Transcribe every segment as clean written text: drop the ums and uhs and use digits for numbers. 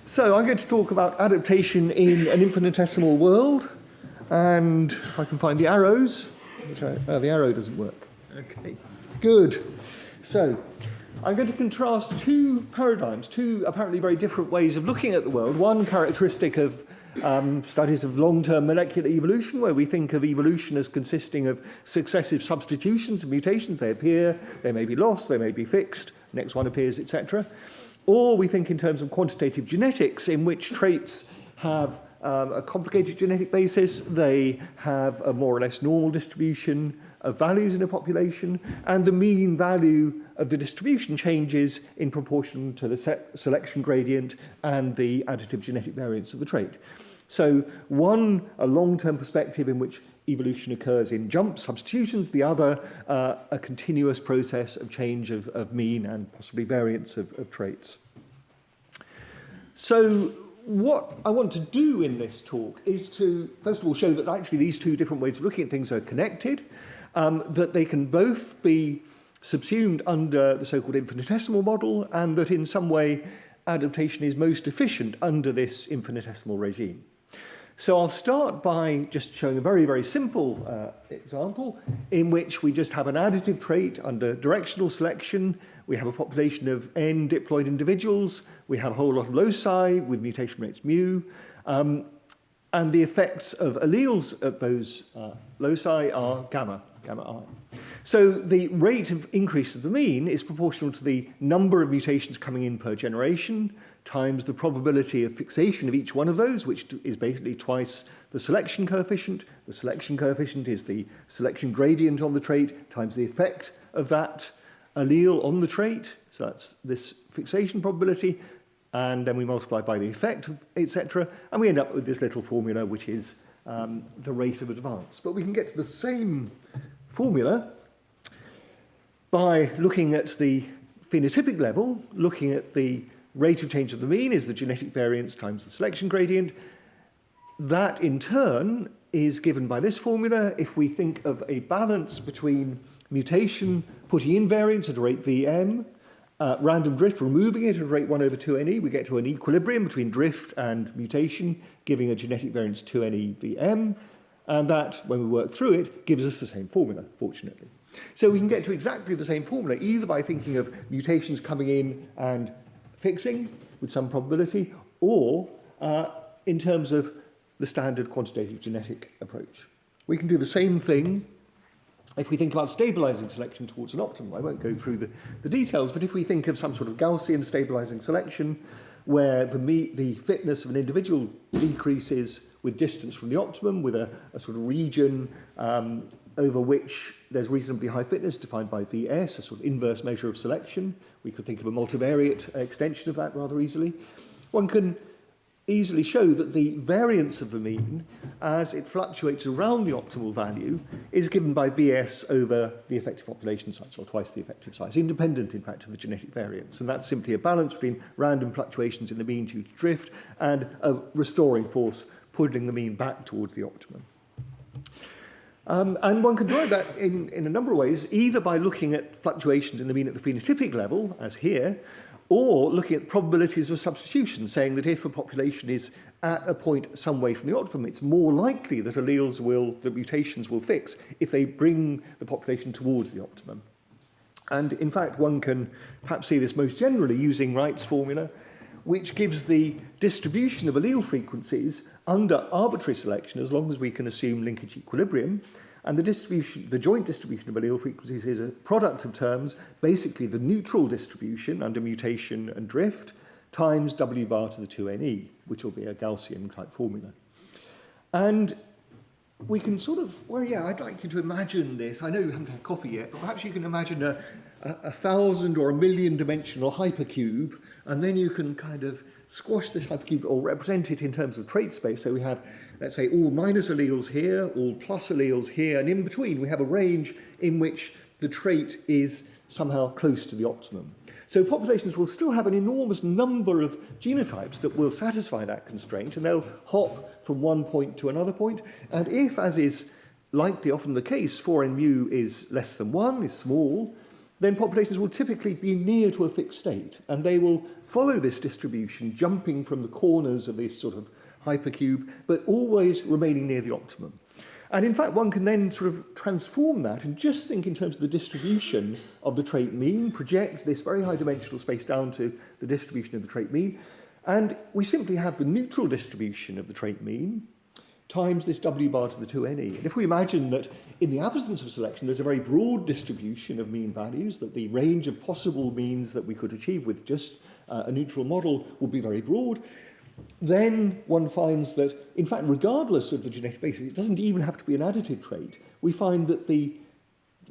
So I'm going to talk about adaptation in an infinitesimal world, and if I can find the arrows, the arrow doesn't work. Okay, good. So I'm going to contrast two paradigms, two apparently very different ways of looking at the world. One characteristic of studies of long-term molecular evolution, where we think of evolution as consisting of successive substitutions and mutations. They appear, they may be lost, they may be fixed, next one appears, etc. Or we think in terms of quantitative genetics, in which traits have a complicated genetic basis, they have a more or less normal distribution of values in a population, and the mean value of the distribution changes in proportion to the selection gradient and the additive genetic variance of the trait. So one, a long-term perspective in which evolution occurs in jump substitutions, the other, a continuous process of change of mean and possibly variance of traits. So what I want to do in this talk is to, first of all, show that actually these two different ways of looking at things are connected, that they can both be subsumed under the so-called infinitesimal model, and that in some way adaptation is most efficient under this infinitesimal regime. So I'll start by just showing a very, very simple example in which we just have an additive trait under directional selection. We have a population of n diploid individuals. We have a whole lot of loci with mutation rates mu. And the effects of alleles at those loci are gamma I. So the rate of increase of the mean is proportional to the number of mutations coming in per generation times the probability of fixation of each one of those, which is basically twice the selection coefficient. The selection coefficient is the selection gradient on the trait times the effect of that allele on the trait. So that's this fixation probability. And then we multiply by the effect, etc. And we end up with this little formula, which is the rate of advance. But we can get to the same formula by looking at the phenotypic level, looking at the rate of change of the mean is the genetic variance times the selection gradient. That, in turn, is given by this formula. If we think of a balance between mutation putting in variance at a rate Vm, random drift removing it at a rate 1 over 2ne, we get to an equilibrium between drift and mutation, giving a genetic variance 2ne Vm. And that, when we work through it, gives us the same formula, fortunately. So we can get to exactly the same formula, either by thinking of mutations coming in and fixing with some probability, or in terms of the standard quantitative genetic approach. We can do the same thing if we think about stabilizing selection towards an optimum. I won't go through the details, but if we think of some sort of Gaussian stabilizing selection, where the fitness of an individual decreases with distance from the optimum, with a sort of region over which there's reasonably high fitness defined by Vs, a sort of inverse measure of selection. We could think of a multivariate extension of that rather easily. One can easily show that the variance of the mean, as it fluctuates around the optimal value, is given by Vs over the effective population size, or twice the effective size, independent, in fact, of the genetic variance. And that's simply a balance between random fluctuations in the mean due to drift and a restoring force pulling the mean back towards the optimum. And one can derive that in a number of ways, either by looking at fluctuations in the mean at the phenotypic level, as here, or looking at probabilities of substitution, saying that if a population is at a point some way from the optimum, it's more likely that that mutations will fix if they bring the population towards the optimum. And in fact, one can perhaps see this most generally using Wright's formula, which gives the distribution of allele frequencies under arbitrary selection, as long as we can assume linkage equilibrium. And the joint distribution of allele frequencies is a product of terms, basically the neutral distribution under mutation and drift, times W bar to the 2ne, which will be a Gaussian type formula. And we can sort of, well, yeah, I'd like you to imagine this. I know you haven't had coffee yet, but perhaps you can imagine a 1,000 or 1,000,000 dimensional hypercube, and then you can kind of squash this hypercube or represent it in terms of trait space. So we have, let's say, all minus alleles here, all plus alleles here, and in between we have a range in which the trait is somehow close to the optimum. So populations will still have an enormous number of genotypes that will satisfy that constraint, and they'll hop from one point to another point. And if, as is likely often the case, 4n mu is less than 1, is small, then populations will typically be near to a fixed state, and they will follow this distribution, jumping from the corners of this sort of hypercube, but always remaining near the optimum. And in fact, one can then sort of transform that and just think in terms of the distribution of the trait mean, project this very high dimensional space down to the distribution of the trait mean, and we simply have the neutral distribution of the trait mean times this W bar to the 2NE. And if we imagine that in the absence of selection, there's a very broad distribution of mean values, that the range of possible means that we could achieve with just a neutral model would be very broad, then one finds that, in fact, regardless of the genetic basis, it doesn't even have to be an additive trait. We find that the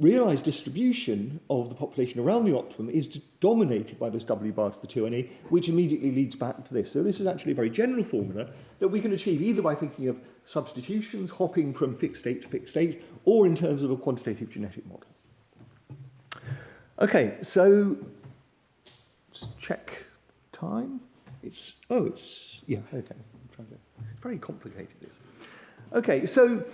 realized distribution of the population around the optimum is dominated by this W bar to the 2NE, which immediately leads back to this. So this is actually a very general formula that we can achieve either by thinking of substitutions, hopping from fixed state to fixed state, or in terms of a quantitative genetic model. Okay, so let's check time. Yeah, okay. Very complicated, this. Okay, so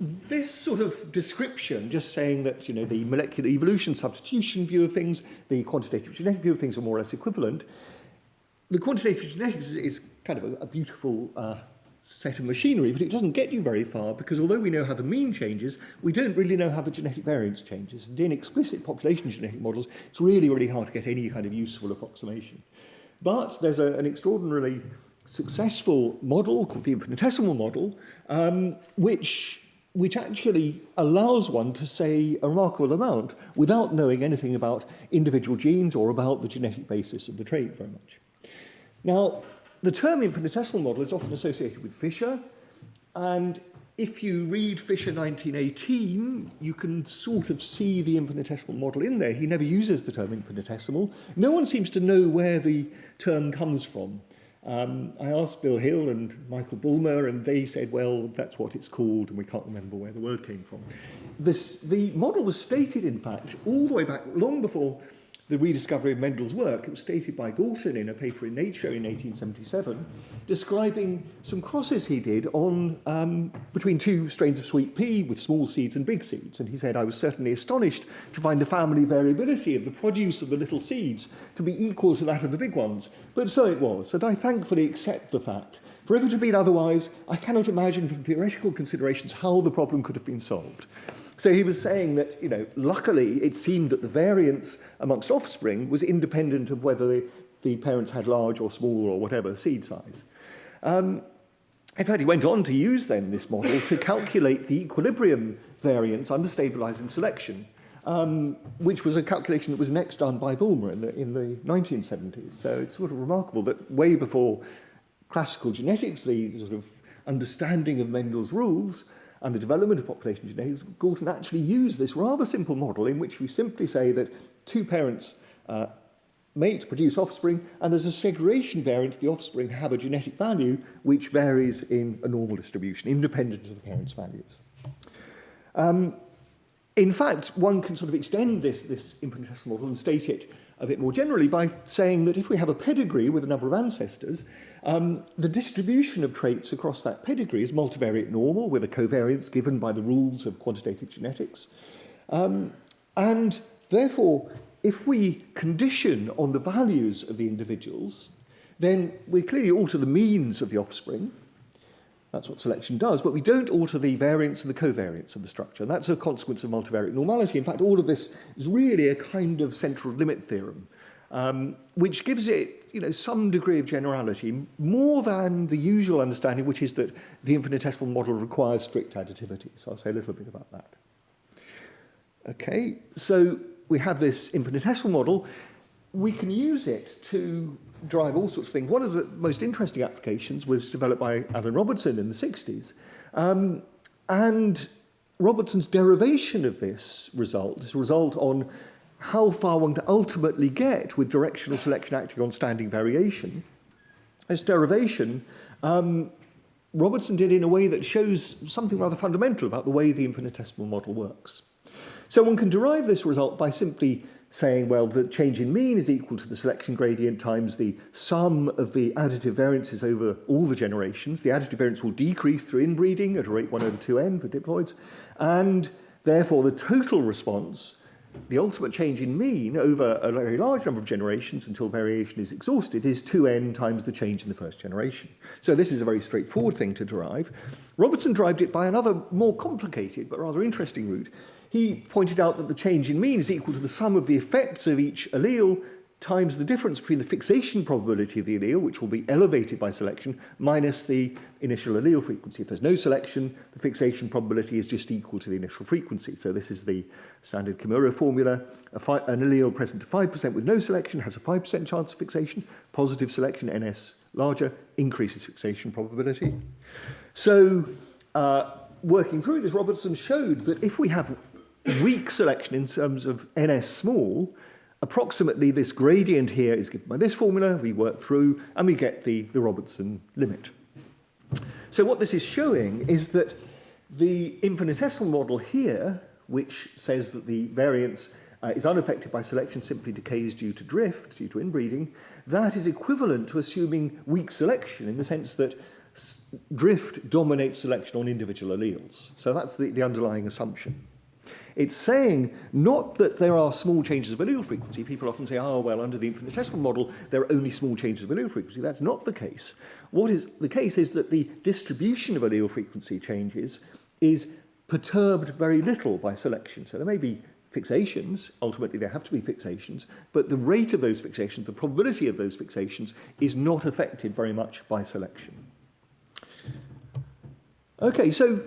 this sort of description, just saying that, you know, the molecular evolution substitution view of things, the quantitative genetic view of things are more or less equivalent. The quantitative genetics is kind of a beautiful set of machinery, but it doesn't get you very far, because although we know how the mean changes, we don't really know how the genetic variance changes. And in explicit population genetic models, it's really, really hard to get any kind of useful approximation. But there's an extraordinarily successful model called the infinitesimal model, which actually allows one to say a remarkable amount without knowing anything about individual genes or about the genetic basis of the trait very much. Now, the term infinitesimal model is often associated with Fisher, and if you read Fisher 1918, you can sort of see the infinitesimal model in there. He never uses the term infinitesimal. No one seems to know where the term comes from. I asked Bill Hill and Michael Bulmer, and they said, well, that's what it's called, and we can't remember where the word came from. The model was stated, in fact, all the way back, long before the rediscovery of Mendel's work. It was stated by Galton in a paper in Nature in 1877, describing some crosses he did on between two strains of sweet pea with small seeds and big seeds. And he said, I was certainly astonished to find the family variability of the produce of the little seeds to be equal to that of the big ones. But so it was, and I thankfully accept the fact. For if it had been otherwise, I cannot imagine from theoretical considerations how the problem could have been solved. So he was saying that, you know, luckily it seemed that the variance amongst offspring was independent of whether the parents had large or small or whatever seed size. In fact, he went on to use then this model to calculate the equilibrium variance under stabilizing selection, which was a calculation that was next done by Bulmer in the 1970s. So it's sort of remarkable that way before classical genetics, the sort of understanding of Mendel's rules, and the development of population genetics, Galton actually used this rather simple model in which we simply say that two parents mate, produce offspring, and there's a segregation variance. The offspring have a genetic value which varies in a normal distribution, independent of the parents' values. In fact, one can sort of extend this infinitesimal model and state it a bit more generally by saying that if we have a pedigree with a number of ancestors, the distribution of traits across that pedigree is multivariate normal with a covariance given by the rules of quantitative genetics. And therefore, if we condition on the values of the individuals, then we clearly alter the means of the offspring. That's what selection does, but we don't alter the variance and the covariance of the structure. And that's a consequence of multivariate normality. In fact, all of this is really a kind of central limit theorem, which gives it, you know, some degree of generality, more than the usual understanding, which is that the infinitesimal model requires strict additivity. So I'll say a little bit about that. Okay, so we have this infinitesimal model. We can use it to drive all sorts of things. One of the most interesting applications was developed by Alan Robertson in the 60s. And Robertson's derivation of this result on how far one can ultimately get with directional selection acting on standing variation. This derivation, Robertson did in a way that shows something rather fundamental about the way the infinitesimal model works. So one can derive this result by simply saying, well, the change in mean is equal to the selection gradient times the sum of the additive variances over all the generations. The additive variance will decrease through inbreeding at a rate 1/2n for diploids, and therefore the total response the ultimate change in mean over a very large number of generations until variation is exhausted is 2n times the change in the first generation. So this is a very straightforward thing to derive. Robertson derived it by another more complicated but rather interesting route. He pointed out that the change in mean is equal to the sum of the effects of each allele times the difference between the fixation probability of the allele, which will be elevated by selection, minus the initial allele frequency. If there's no selection, the fixation probability is just equal to the initial frequency. So this is the standard Kimura formula. An allele present to 5% with no selection has a 5% chance of fixation. Positive selection, NS larger, increases fixation probability. So working through this, Robertson showed that if we have weak selection in terms of NS small, approximately this gradient here is given by this formula, we work through, and we get the Robertson limit. So what this is showing is that the infinitesimal model here, which says that the variance is unaffected by selection, simply decays due to drift, due to inbreeding, that is equivalent to assuming weak selection in the sense that drift dominates selection on individual alleles. So that's the underlying assumption. It's saying not that there are small changes of allele frequency. People often say, oh, well, under the infinitesimal model, there are only small changes of allele frequency. That's not the case. What is the case is that the distribution of allele frequency changes is perturbed very little by selection. So there may be fixations, ultimately there have to be fixations, but the rate of those fixations, the probability of those fixations, is not affected very much by selection. Okay, so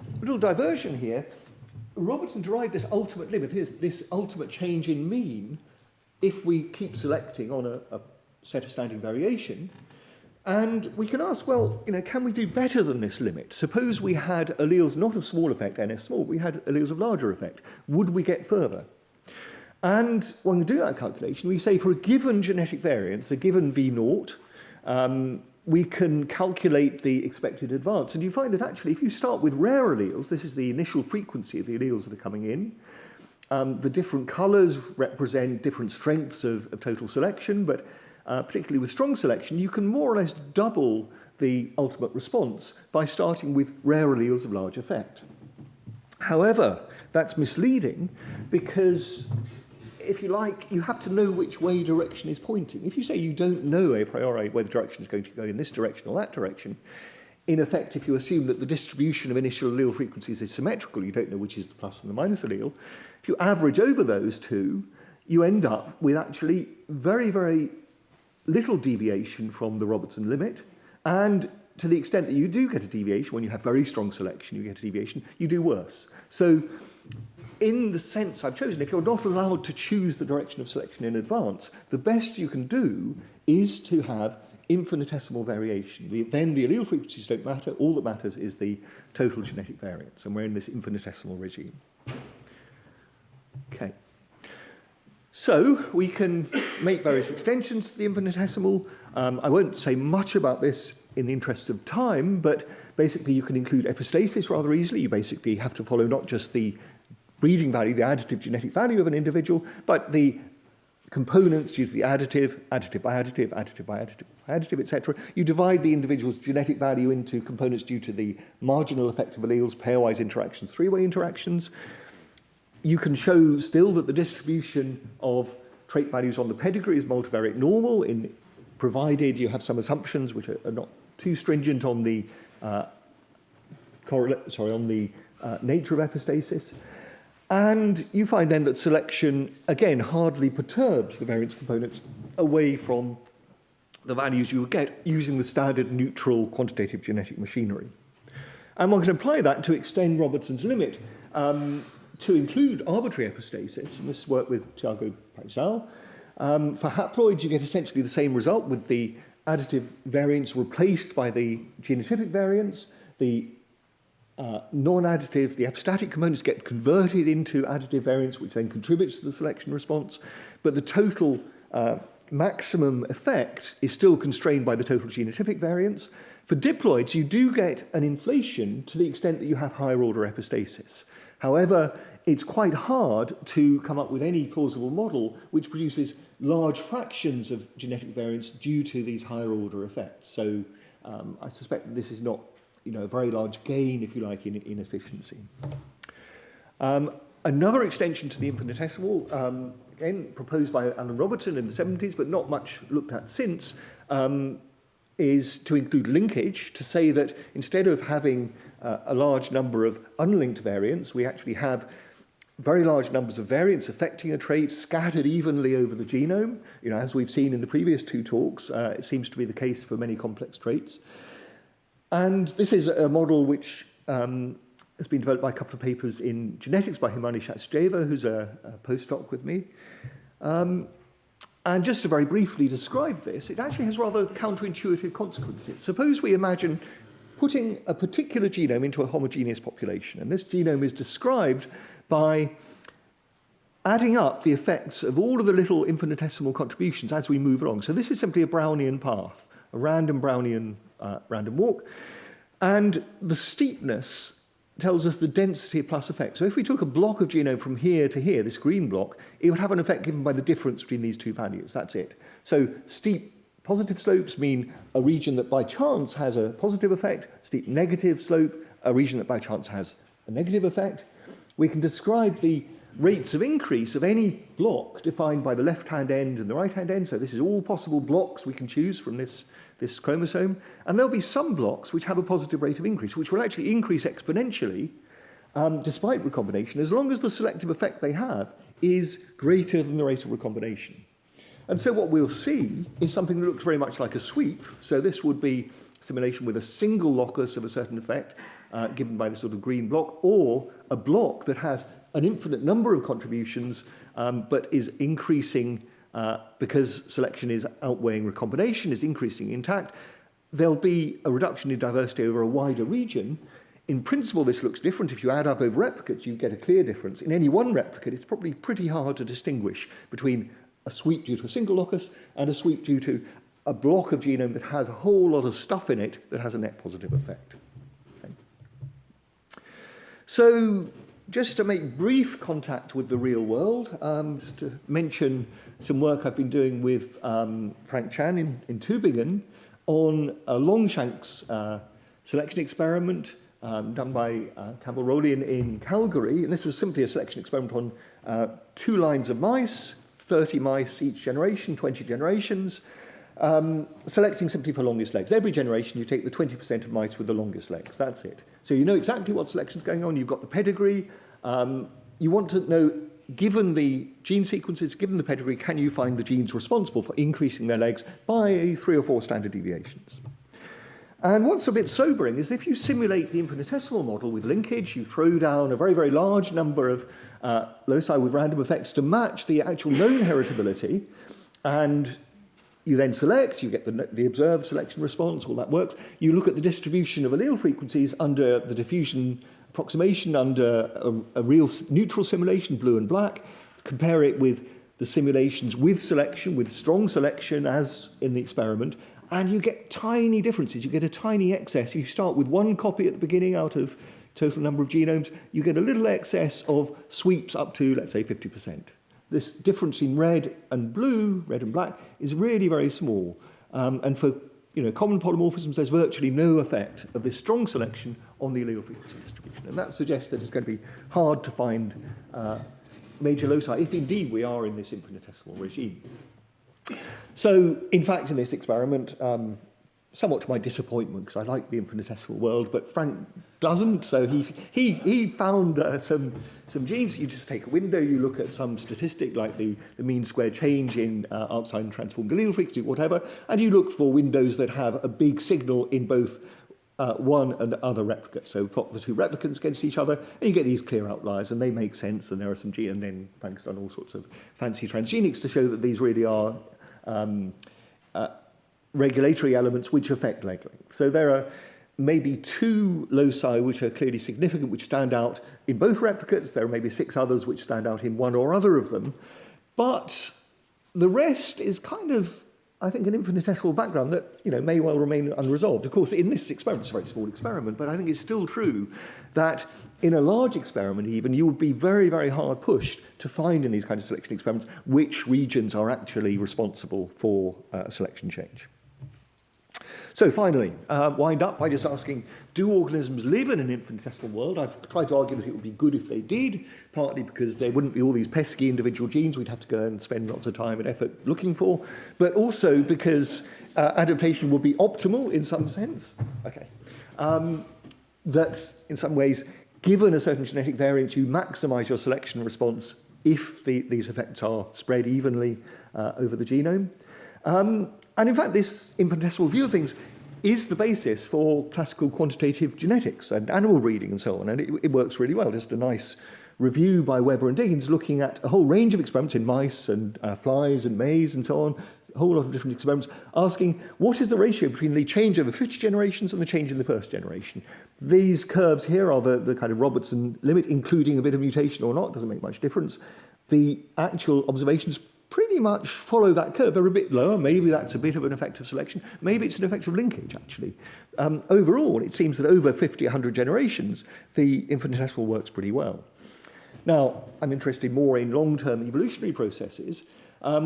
a little diversion here. Robertson derived this ultimate limit, this ultimate change in mean, if we keep selecting on a set of standard variation. And we can ask, well, can we do better than this limit? Suppose we had alleles not of small effect, NS small, we had alleles of larger effect. Would we get further? And when we do that calculation, we say for a given genetic variance, a given V0, we can calculate the expected advance. And you find that actually, if you start with rare alleles, this is the initial frequency of the alleles that are coming in. The different colours represent different strengths of total selection, but particularly with strong selection, you can more or less double the ultimate response by starting with rare alleles of large effect. However, that's misleading because, if you like, you have to know which way direction is pointing. If you say you don't know a priori whether the direction is going to go in this direction or that direction, in effect, if you assume that the distribution of initial allele frequencies is symmetrical, you don't know which is the plus and the minus allele, if you average over those two, you end up with actually very, very little deviation from the Robertson limit, and to the extent that you do get a deviation, when you have very strong selection, you get a deviation, you do worse. So in the sense I've chosen, if you're not allowed to choose the direction of selection in advance, the best you can do is to have infinitesimal variation. Then the allele frequencies don't matter. All that matters is the total genetic variance, and we're in this infinitesimal regime. Okay. So we can make various extensions to the infinitesimal. I won't say much about this in the interest of time, but basically you can include epistasis rather easily. You basically have to follow not just the breeding value, the additive genetic value of an individual, but the components due to the additive, additive by additive, additive by additive, additive, etc. You divide the individual's genetic value into components due to the marginal effect of alleles, pairwise interactions, three-way interactions. You can show still that the distribution of trait values on the pedigree is multivariate normal, provided you have some assumptions which are not too stringent on the nature of epistasis. And you find then that selection, again, hardly perturbs the variance components away from the values you would get using the standard neutral quantitative genetic machinery. And one can apply that to extend Robertson's limit to include arbitrary epistasis, and this work with Thiago Paisal. For haploids, you get essentially the same result with the additive variance replaced by the genotypic variance. The non-additive, the epistatic components get converted into additive variance, which then contributes to the selection response. But the total maximum effect is still constrained by the total genotypic variance. For diploids, you do get an inflation to the extent that you have higher order epistasis. However, it's quite hard to come up with any plausible model which produces large fractions of genetic variance due to these higher order effects. So I suspect that this is not a very large gain, if you like, in efficiency. Another extension to the infinitesimal, again, proposed by Alan Robertson in the 70s, but not much looked at since, is to include linkage, to say that instead of having a large number of unlinked variants, we actually have very large numbers of variants affecting a trait scattered evenly over the genome. You know, as we've seen in the previous two talks, it seems to be the case for many complex traits. And this is a model which has been developed by a couple of papers in genetics by Himani Shachdeva, who's a postdoc with me. And just to very briefly describe this, it actually has rather counterintuitive consequences. Suppose we imagine putting a particular genome into a homogeneous population, and this genome is described by adding up the effects of all of the little infinitesimal contributions as we move along. So this is simply a Brownian path, a random Brownian random walk, and the steepness tells us the density plus effect. So if we took a block of genome from here to here, this green block, it would have an effect given by the difference between these two values. That's it. So steep positive slopes mean a region that by chance has a positive effect. Steep negative slope, a region that by chance has a negative effect. We can describe the rates of increase of any block defined by the left-hand end and the right-hand end. So this is all possible blocks we can choose from this chromosome. And there'll be some blocks which have a positive rate of increase, which will actually increase exponentially despite recombination, as long as the selective effect they have is greater than the rate of recombination. And so what we'll see is something that looks very much like a sweep. So this would be simulation with a single locus of a certain effect, given by the sort of green block, or a block that has an infinite number of contributions, but is increasing because selection is outweighing recombination, is increasing intact. There'll be a reduction in diversity over a wider region. In principle, this looks different. If you add up over replicates, you get a clear difference. In any one replicate, it's probably pretty hard to distinguish between a sweep due to a single locus and a sweep due to a block of genome that has a whole lot of stuff in it that has a net positive effect. So just to make brief contact with the real world, just to mention some work I've been doing with Frank Chan in Tübingen on a Longshanks selection experiment done by Campbell Rowley in Calgary. And this was simply a selection experiment on 2 lines of mice, 30 mice each generation, 20 generations, selecting simply for longest legs. Every generation you take the 20% of mice with the longest legs. That's it. So you know exactly what selection's going on. You've got the pedigree. You want to know, given the gene sequences, given the pedigree, can you find the genes responsible for increasing their legs by 3 or 4 standard deviations? And what's a bit sobering is if you simulate the infinitesimal model with linkage, you throw down a very, very large number of loci with random effects to match the actual known heritability, and you then select, you get the observed selection response, all that works. You look at the distribution of allele frequencies under the diffusion approximation, under a real neutral simulation, blue and black, compare it with the simulations with selection, with strong selection as in the experiment, and you get tiny differences. You get a tiny excess. You start with 1 copy at the beginning out of total number of genomes. You get a little excess of sweeps up to, let's say, 50%. This difference in red and blue, red and black, is really very small. And for common polymorphisms, there's virtually no effect of this strong selection on the allele frequency distribution. And that suggests that it's going to be hard to find major loci, if indeed we are in this infinitesimal regime. So, in fact, in this experiment, somewhat to my disappointment, because I like the infinitesimal world, but Frank doesn't. So he found some genes. You just take a window, you look at some statistic like the mean square change in arc-signed transformed allele frequency, whatever, and you look for windows that have a big signal in both one and other replicates. So plot the 2 replicants against each other, and you get these clear outliers, and they make sense, and there are some genes, and then Frank's done all sorts of fancy transgenics to show that these really are regulatory elements which affect leg length. So there are maybe 2 loci which are clearly significant, which stand out in both replicates. There are maybe 6 others which stand out in one or other of them. But the rest is kind of, I think, an infinitesimal background that may well remain unresolved. Of course, in this experiment, it's a very small experiment, but I think it's still true that in a large experiment even, you would be very, very hard pushed to find in these kinds of selection experiments which regions are actually responsible for a selection change. So finally, wind up by just asking, do organisms live in an infinitesimal world? I've tried to argue that it would be good if they did, partly because there wouldn't be all these pesky individual genes we'd have to go and spend lots of time and effort looking for, but also because adaptation would be optimal in some sense. Okay. That in some ways, given a certain genetic variance, you maximize your selection response if these effects are spread evenly over the genome. And in fact, this infinitesimal view of things is the basis for classical quantitative genetics and animal breeding and so on, and it works really well. Just a nice review by Weber and Diggins looking at a whole range of experiments in mice and flies and maize and so on, a whole lot of different experiments, asking what is the ratio between the change over 50 generations and the change in the first generation. These curves here are the kind of Robertson limit, including a bit of mutation or not, doesn't make much difference. The actual observations pretty much follow that curve. They're a bit lower. Maybe that's a bit of an effect of selection. Maybe it's an effect of linkage, actually. Overall, it seems that over 50, 100 generations, the infinitesimal works pretty well. Now, I'm interested more in long-term evolutionary processes.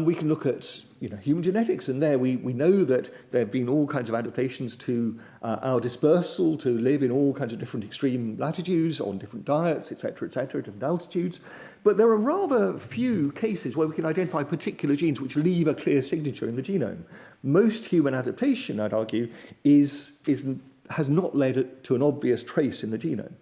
We can look at human genetics, and there we know that there have been all kinds of adaptations to our dispersal to live in all kinds of different extreme latitudes, on different diets, etc., different altitudes. But there are rather few cases where we can identify particular genes which leave a clear signature in the genome. Most human adaptation, I'd argue, has not led to an obvious trace in the genome.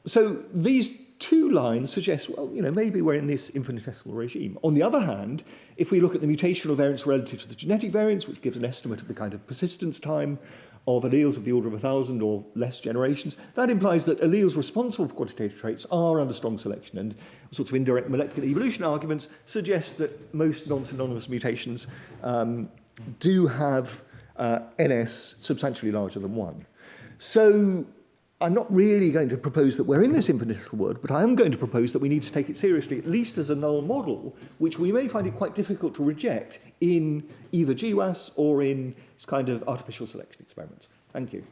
So these two lines suggest, well, maybe we're in this infinitesimal regime. On the other hand, if we look at the mutational variance relative to the genetic variance, which gives an estimate of the kind of persistence time of alleles of the order of 1,000 or less generations, that implies that alleles responsible for quantitative traits are under strong selection, and sorts of indirect molecular evolution arguments suggest that most non-synonymous mutations do have NS substantially larger than 1. So I'm not really going to propose that we're in this infinitesimal world, but I am going to propose that we need to take it seriously, at least as a null model, which we may find it quite difficult to reject in either GWAS or in this kind of artificial selection experiments. Thank you.